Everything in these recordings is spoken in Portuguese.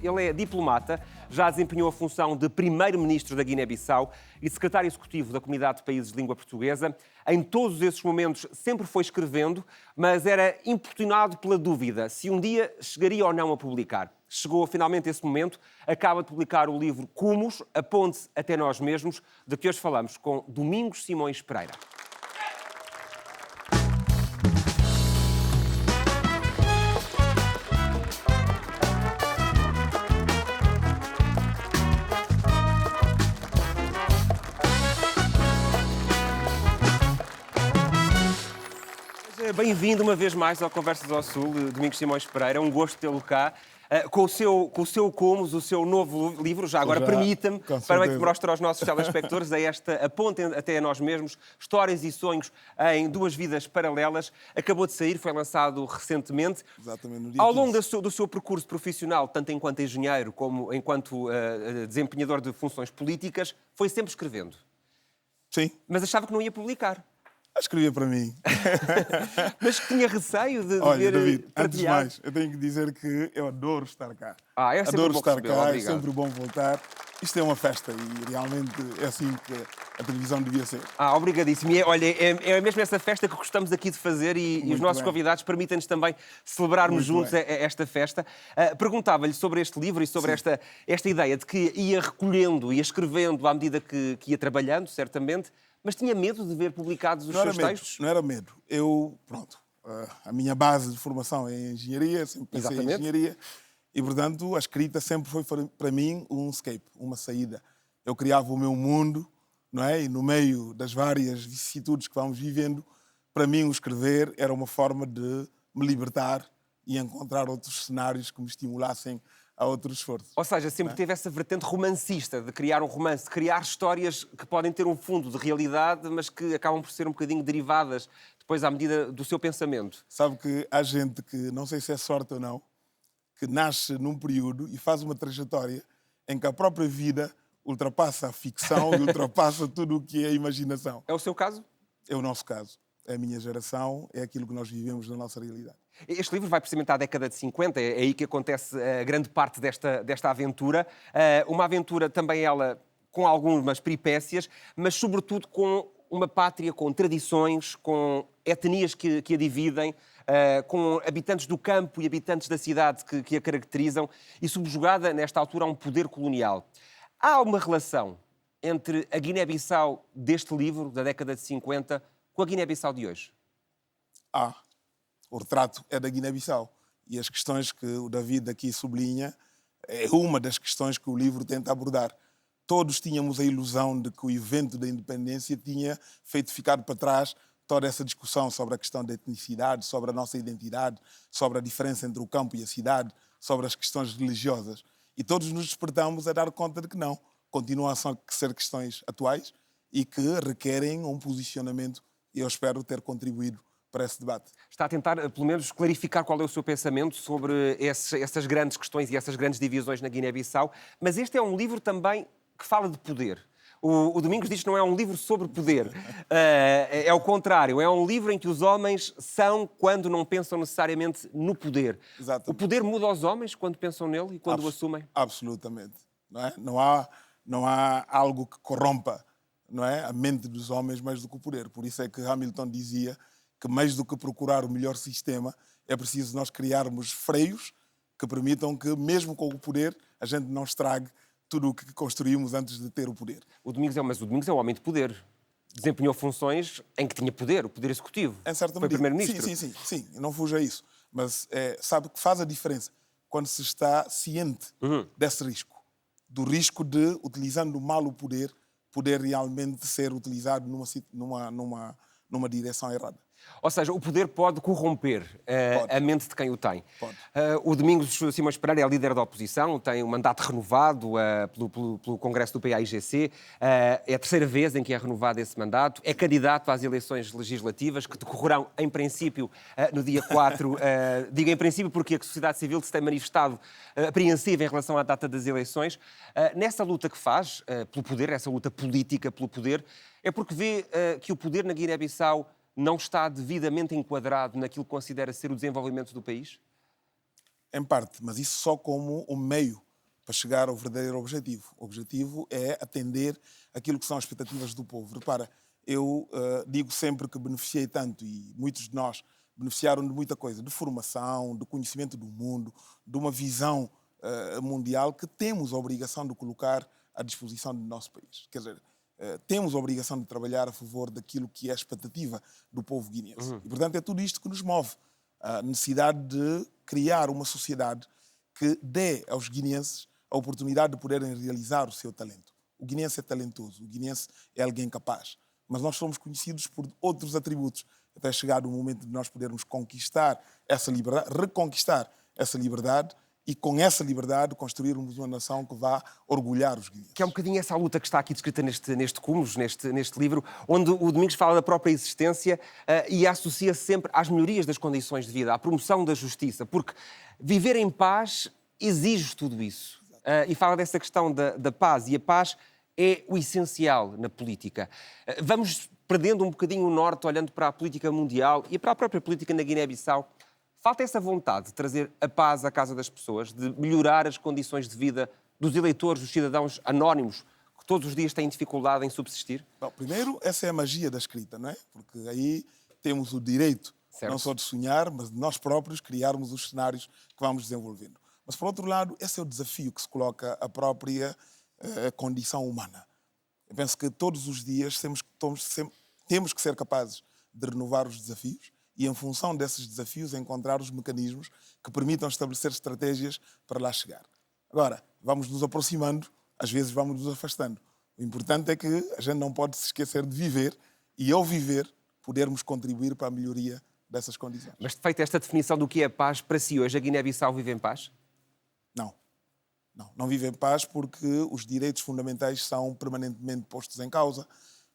Ele é diplomata, já desempenhou a função de primeiro-ministro da Guiné-Bissau e secretário executivo da Comunidade de Países de Língua Portuguesa. Em todos esses momentos sempre foi escrevendo, mas era importunado pela dúvida se um dia chegaria ou não a publicar. Chegou finalmente esse momento, acaba de publicar o livro Cumos, A Ponte até Nós Mesmos, de que hoje falamos com Domingos Simões Pereira. Bem-vindo uma vez mais ao Conversas ao Sul, Domingos Simões Pereira. É um gosto tê-lo cá. Com o seu Cumos, o seu novo livro, já agora permita-me, para que mostre aos nossos telespectadores, A Ponte até Nós Mesmos, histórias e sonhos em duas vidas paralelas. Acabou de sair, foi lançado recentemente. Exatamente, no dia Ao longo 15. do seu percurso profissional, tanto enquanto engenheiro como enquanto desempenhador de funções políticas, foi sempre escrevendo. Sim, Mas achava que não ia publicar. escrevia para mim. Mas tinha receio de Olha, ver David, antes de partilhado. mais, eu tenho que dizer que eu adoro estar cá. É sempre Adoro bom estar recebê-lo, cá, é obrigado. sempre bom voltar. Isto é uma festa e realmente é assim que a televisão devia ser. Obrigadíssimo. E olha, é mesmo essa festa que gostamos aqui de fazer e os Muito nossos bem. convidados permitem-nos também celebrarmos Muito juntos bem. esta festa. Perguntava-lhe sobre este livro e sobre esta ideia de que ia recolhendo, ia escrevendo à medida que ia trabalhando, certamente, mas tinha medo de ver publicados os Não era seus medo, textos? não era medo. A minha base de formação é em engenharia, sempre pensei em Exatamente. engenharia e, portanto, a escrita sempre foi para mim um escape, uma saída. Eu criava o meu mundo, não é? E no meio das várias vicissitudes que vamos vivendo, para mim o escrever era uma forma de me libertar e encontrar outros cenários que me estimulassem a outro esforço. Ou seja, sempre teve essa vertente romancista, de criar um romance, de criar histórias que podem ter um fundo de realidade, mas que acabam por ser um bocadinho derivadas depois à medida do seu pensamento. Sabe que há gente que, não sei se é sorte ou não, que nasce num período e faz uma trajetória em que a própria vida ultrapassa a ficção e ultrapassa tudo o que é a imaginação. É o seu caso? É o nosso caso. É a minha geração, é aquilo que nós vivemos na nossa realidade. Este livro vai precisamente à década de 50, é aí que acontece a grande parte desta aventura. Uma aventura também ela com algumas peripécias, mas sobretudo com uma pátria com tradições, com etnias que a dividem, com habitantes do campo e habitantes da cidade que a caracterizam e subjugada, nesta altura, a um poder colonial. Há uma relação entre a Guiné-Bissau deste livro, da década de 50, com a Guiné-Bissau de hoje? O retrato é da Guiné-Bissau e as questões que o David aqui sublinha é uma das questões que o livro tenta abordar. Todos tínhamos a ilusão de que o evento da independência tinha feito ficar para trás toda essa discussão sobre a questão da etnicidade, sobre a nossa identidade, sobre a diferença entre o campo e a cidade, sobre as questões religiosas. E todos nos despertamos a dar conta de que não. Continuam a ser questões atuais e que requerem um posicionamento e eu espero ter contribuído para esse debate. Está a tentar, pelo menos, clarificar qual é o seu pensamento sobre essas grandes questões e essas grandes divisões na Guiné-Bissau, mas este é um livro também que fala de poder. O Domingos diz que não é um livro sobre poder. É o contrário. É um livro em que os homens são quando não pensam necessariamente no poder. Exatamente. O poder muda os homens quando pensam nele e quando o assumem? Absolutamente. Não é? Não há algo que corrompa, não é, a mente dos homens mais do que o poder. Por isso é que Hamilton dizia que mais do que procurar o melhor sistema, é preciso nós criarmos freios que permitam que, mesmo com o poder, a gente não estrague tudo o que construímos antes de ter o poder. Mas o Domingos é um homem de poder. Desempenhou funções em que tinha poder, o poder executivo. Em certa Foi medida. primeiro-ministro. Sim, não fuja a isso. Mas sabe que faz a diferença quando se está ciente desse risco. Do risco de, utilizando mal o poder realmente ser utilizado numa direção errada. Ou seja, o poder pode corromper a mente de quem o tem. Pode. O Domingos Simões Pereira é líder da oposição, tem um mandato renovado pelo Congresso do PAIGC. É a terceira vez em que é renovado esse mandato. É candidato às eleições legislativas, que decorrerão, em princípio, no dia 4. Digo em princípio porque a sociedade civil se tem manifestado apreensiva em relação à data das eleições. Nessa luta que faz pelo poder, essa luta política pelo poder, é porque vê que o poder na Guiné-Bissau não está devidamente enquadrado naquilo que considera ser o desenvolvimento do país? Em parte, mas isso só como um meio para chegar ao verdadeiro objetivo. O objetivo é atender aquilo que são as expectativas do povo. Repara, eu digo sempre que beneficiei tanto, e muitos de nós beneficiaram de muita coisa, de formação, de conhecimento do mundo, de uma visão mundial que temos a obrigação de colocar à disposição do nosso país. Quer dizer, temos a obrigação de trabalhar a favor daquilo que é a expectativa do povo guineense. E, portanto, é tudo isto que nos move. A necessidade de criar uma sociedade que dê aos guineenses a oportunidade de poderem realizar o seu talento. O guineense é talentoso, o guineense é alguém capaz. Mas nós somos conhecidos por outros atributos, até chegar o momento de nós podermos conquistar essa liberdade, reconquistar essa liberdade e, com essa liberdade, construirmos uma nação que vá orgulhar os guineenses. Que é um bocadinho essa luta que está aqui descrita neste Cumos, neste livro, onde o Domingos fala da própria existência e associa sempre às melhorias das condições de vida, à promoção da justiça, porque viver em paz exige tudo isso. E fala dessa questão da paz, e a paz é o essencial na política. Vamos perdendo um bocadinho o norte, olhando para a política mundial e para a própria política na Guiné-Bissau. Falta essa vontade de trazer a paz à casa das pessoas, de melhorar as condições de vida dos eleitores, dos cidadãos anónimos, que todos os dias têm dificuldade em subsistir? Bom, primeiro, essa é a magia da escrita, não é? Porque aí temos o direito, certo, não só de sonhar, mas de nós próprios criarmos os cenários que vamos desenvolvendo. Mas, por outro lado, esse é o desafio que se coloca a própria condição humana. Eu penso que todos os dias temos que ser capazes de renovar os desafios e, em função desses desafios, encontrar os mecanismos que permitam estabelecer estratégias para lá chegar. Agora, vamos nos aproximando, às vezes vamos nos afastando. O importante é que a gente não pode se esquecer de viver e, ao viver, podermos contribuir para a melhoria dessas condições. Mas, feita esta definição do que é paz, para si hoje a Guiné-Bissau vive em paz? Não vive em paz porque os direitos fundamentais são permanentemente postos em causa,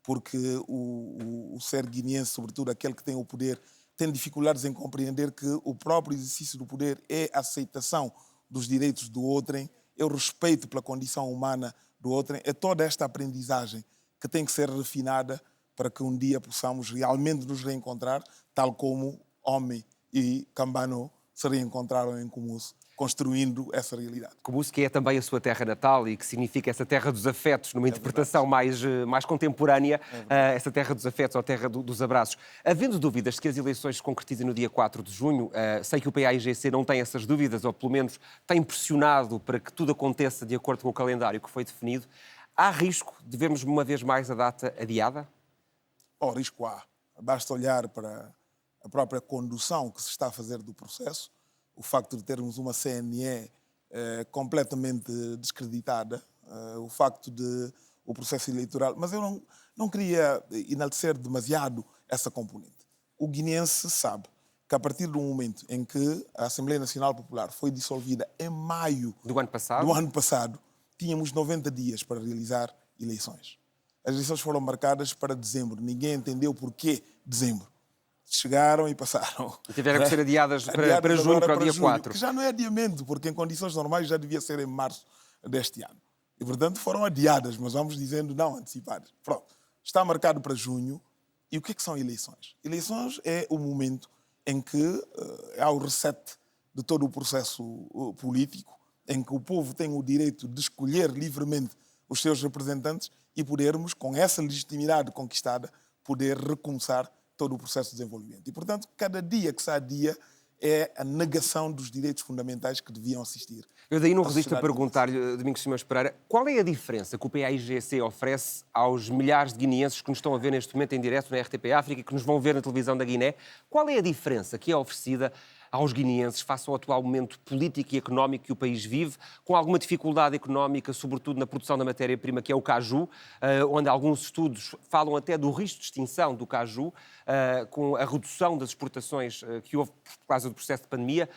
porque o ser guineense, sobretudo aquele que tem o poder, tem dificuldades em compreender que o próprio exercício do poder é a aceitação dos direitos do outrem, é o respeito pela condição humana do outrem, é toda esta aprendizagem que tem que ser refinada para que um dia possamos realmente nos reencontrar, tal como homem e Cambano se reencontraram em Cumuz, construindo essa realidade. Cumuz, que é também a sua terra natal e que significa essa terra dos afetos, numa interpretação mais contemporânea, essa terra dos afetos ou terra dos abraços. Havendo dúvidas de que as eleições se concretizem no dia 4 de junho, sei que o PAIGC não tem essas dúvidas, ou pelo menos tem pressionado para que tudo aconteça de acordo com o calendário que foi definido. Há risco de vermos uma vez mais a data adiada? Risco há. Basta olhar para a própria condução que se está a fazer do processo, o facto de termos uma CNE completamente descreditada, o facto de o processo eleitoral... Mas eu não queria enaltecer demasiado essa componente. O guineense sabe que a partir do momento em que a Assembleia Nacional Popular foi dissolvida em maio do ano passado, tínhamos 90 dias para realizar eleições. As eleições foram marcadas para dezembro. Ninguém entendeu porquê dezembro. Chegaram e passaram. E tiveram que ser adiadas para junho, para o dia 4. Que já não é adiamento, porque em condições normais já devia ser em março deste ano. E, portanto, foram adiadas, mas vamos dizendo não antecipadas. Pronto. Está marcado para junho. E o que é que são eleições? Eleições é o momento em que há o reset de todo o processo político, em que o povo tem o direito de escolher livremente os seus representantes e podermos, com essa legitimidade conquistada, poder recomeçar todo o processo de desenvolvimento. E, portanto, cada dia que se adia é a negação dos direitos fundamentais que deviam assistir. Eu daí não resisto a perguntar-lhe, Domingos Simões Pereira, qual é a diferença que o PAIGC oferece aos milhares de guineenses que nos estão a ver neste momento em direto na RTP África e que nos vão ver na televisão da Guiné? Qual é a diferença que é oferecida aos guineenses face ao atual momento político e económico que o país vive, com alguma dificuldade económica, sobretudo na produção da matéria-prima, que é o caju, onde alguns estudos falam até do risco de extinção do caju, com a redução das exportações que houve por causa do processo de pandemia,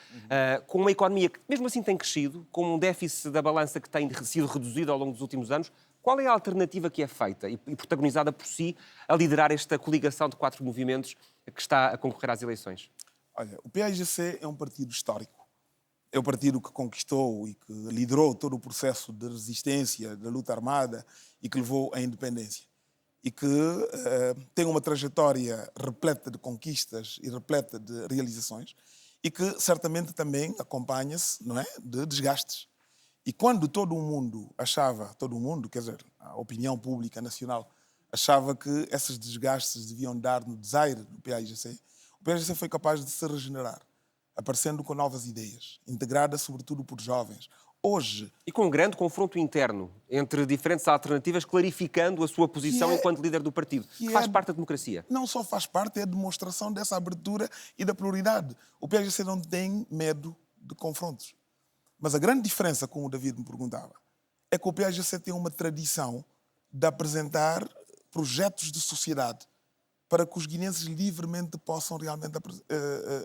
com uma economia que mesmo assim tem crescido, com um déficit da balança que tem sido reduzido ao longo dos últimos anos. Qual é a alternativa que é feita e protagonizada por si a liderar esta coligação de 4 movimentos que está a concorrer às eleições? Olha, o PAIGC é um partido histórico. É o partido que conquistou e que liderou todo o processo de resistência, da luta armada e que levou à independência. E que tem uma trajetória repleta de conquistas e repleta de realizações e que certamente também acompanha-se, não é, de desgastes. E quando todo o mundo achava, todo o mundo, quer dizer, a opinião pública nacional, achava que esses desgastes deviam dar no desaire do PAIGC, o PAIGC foi capaz de se regenerar, aparecendo com novas ideias, integrada sobretudo por jovens. Hoje, E com um grande confronto interno entre diferentes alternativas, clarificando a sua posição é- enquanto líder do partido, que faz parte da democracia. não só faz parte, é a demonstração dessa abertura e da pluralidade. O PAIGC não tem medo de confrontos. Mas a grande diferença, como o David me perguntava, é que o PAIGC tem uma tradição de apresentar projetos de sociedade para que os guineenses livremente possam realmente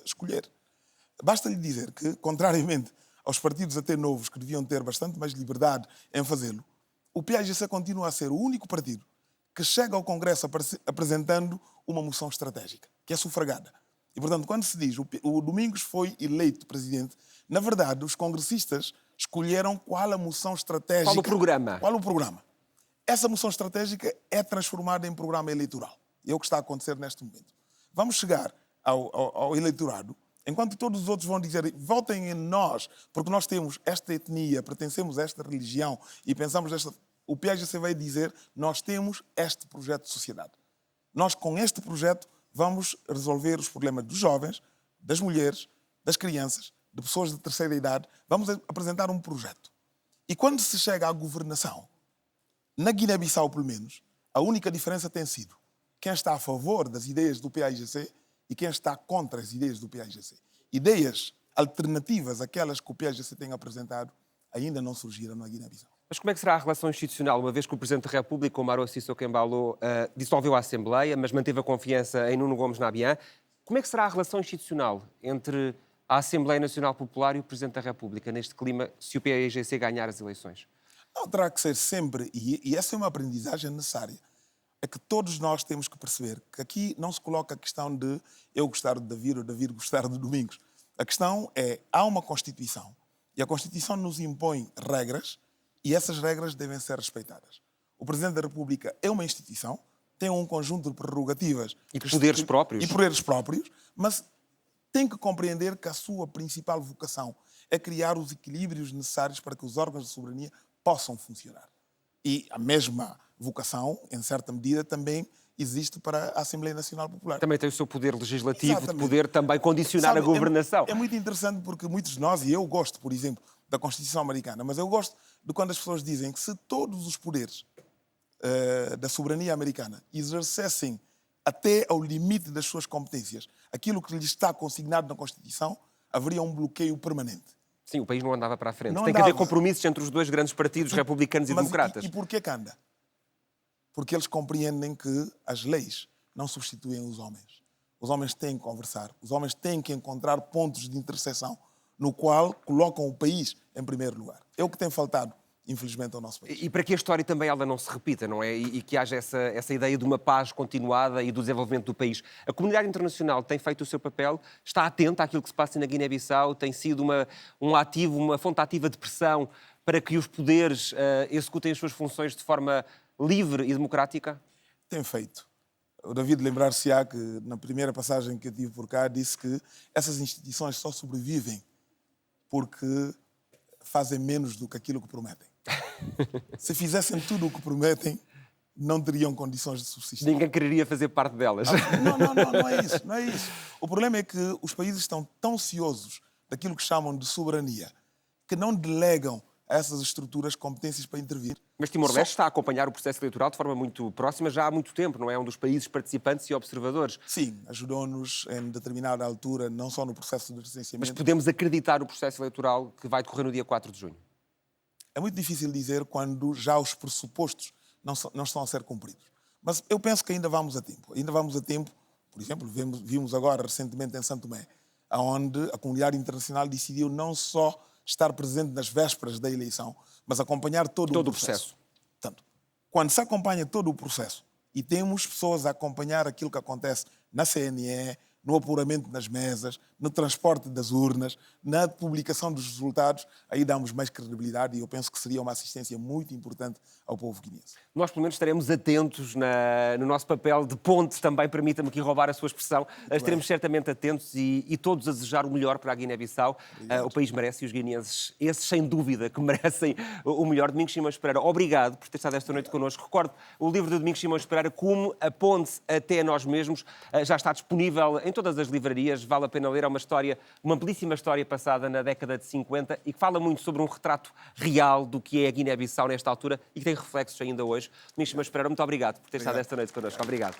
escolher. Basta lhe dizer que, contrariamente aos partidos até novos que deviam ter bastante mais liberdade em fazê-lo, o PAIGC continua a ser o único partido que chega ao Congresso apresentando uma moção estratégica, que é sufragada. E, portanto, quando se diz o Domingos foi eleito presidente, na verdade, os congressistas escolheram qual a moção estratégica... Qual o programa? Qual o programa. Essa moção estratégica é transformada em programa eleitoral. É o que está a acontecer neste momento. Vamos chegar ao eleitorado, enquanto todos os outros vão dizer votem em nós, porque nós temos esta etnia, pertencemos a esta religião e pensamos desta... O PAIGC vai dizer nós temos este projeto de sociedade. Nós, com este projeto, vamos resolver os problemas dos jovens, das mulheres, das crianças, de pessoas de terceira idade. Vamos apresentar um projeto. E quando se chega à governação, na Guiné-Bissau, pelo menos, a única diferença tem sido quem está a favor das ideias do PAIGC e quem está contra as ideias do PAIGC. Ideias alternativas àquelas que o PAIGC tem apresentado ainda não surgiram na Guiné-Bissau. Mas como é que será a relação institucional, uma vez que o Presidente da República, Umaro Sissoko Embalo, dissolveu a Assembleia, mas manteve a confiança em Nuno Gomes Nabian? Como é que será a relação institucional entre a Assembleia Nacional Popular e o Presidente da República neste clima, se o PAIGC ganhar as eleições? Não, terá que ser sempre, e essa é uma aprendizagem necessária, é que todos nós temos que perceber que aqui não se coloca a questão de eu gostar de David ou David gostar de Domingos. A questão é, há uma Constituição, e a Constituição nos impõe regras, e essas regras devem ser respeitadas. O Presidente da República é uma instituição, tem um conjunto de prerrogativas... E de poderes próprios. E poderes próprios, mas tem que compreender que a sua principal vocação é criar os equilíbrios necessários para que os órgãos de soberania possam funcionar. E a mesma vocação, em certa medida, também existe para a Assembleia Nacional Popular. Também tem o seu poder legislativo, Exatamente. de poder também condicionar Sabe, a governação. É muito interessante porque muitos de nós, e eu gosto, por exemplo, da Constituição americana, mas eu gosto de quando as pessoas dizem que se todos os poderes da soberania americana exercessem até ao limite das suas competências aquilo que lhes está consignado na Constituição, haveria um bloqueio permanente. Sim, o país não andava para a frente. Não Tem que haver andava. compromissos entre os dois grandes partidos, republicanos e Mas democratas. E porquê que anda? Porque eles compreendem que as leis não substituem os homens. Os homens têm que conversar, os homens têm que encontrar pontos de interseção no qual colocam o país em primeiro lugar. É o que tem faltado, infelizmente, ao nosso país. E para que a história também ela não se repita, não é? E que haja essa ideia de uma paz continuada e do desenvolvimento do país. A comunidade internacional tem feito o seu papel, está atenta àquilo que se passa na Guiné-Bissau, tem sido uma fonte ativa de pressão para que os poderes executem as suas funções de forma livre e democrática? Tem feito. O David lembrar-se-á que, na primeira passagem que eu tive por cá, disse que essas instituições só sobrevivem porque fazem menos do que aquilo que prometem. Se fizessem tudo o que prometem, não teriam condições de subsistir. Ninguém quereria fazer parte delas. Não é isso, não é isso. O problema é que os países estão tão ciosos daquilo que chamam de soberania que não delegam a essas estruturas competências para intervir. Mas Timor-Leste está a acompanhar o processo eleitoral de forma muito próxima já há muito tempo, não é? Um dos países participantes e observadores. Sim, ajudou-nos em determinada altura, não só no processo de Mas recenseamento. podemos acreditar no processo eleitoral que vai decorrer no dia 4 de junho? É muito difícil dizer quando já os pressupostos não estão a ser cumpridos. Mas eu penso que ainda vamos a tempo. Ainda vamos a tempo, por exemplo, vimos agora recentemente em Santo Tomé, onde a comunidade internacional decidiu não só estar presente nas vésperas da eleição, mas acompanhar todo o processo. Portanto, quando se acompanha todo o processo e temos pessoas a acompanhar aquilo que acontece na CNE, no apuramento nas mesas, no transporte das urnas, na publicação dos resultados, aí damos mais credibilidade e eu penso que seria uma assistência muito importante ao povo guineense. Nós, pelo menos, estaremos atentos no nosso papel de ponte também, permita-me aqui roubar a sua expressão. Estaremos certamente atentos e todos a desejar o melhor para a Guiné-Bissau. O país merece e os guineenses, esses sem dúvida que merecem o melhor. Domingos Simões Pereira, obrigado por ter estado esta noite connosco. Recordo, o livro de Domingos Simões Pereira, Como a Ponte até Nós Mesmos, já está disponível em todas as livrarias, vale a pena ler. É uma história, uma amplíssima história passada na década de 50 e que fala muito sobre um retrato real do que é a Guiné-Bissau nesta altura e que tem reflexos ainda hoje. Domingos Simões Pereira, muito obrigado por ter estado esta noite connosco. Obrigado.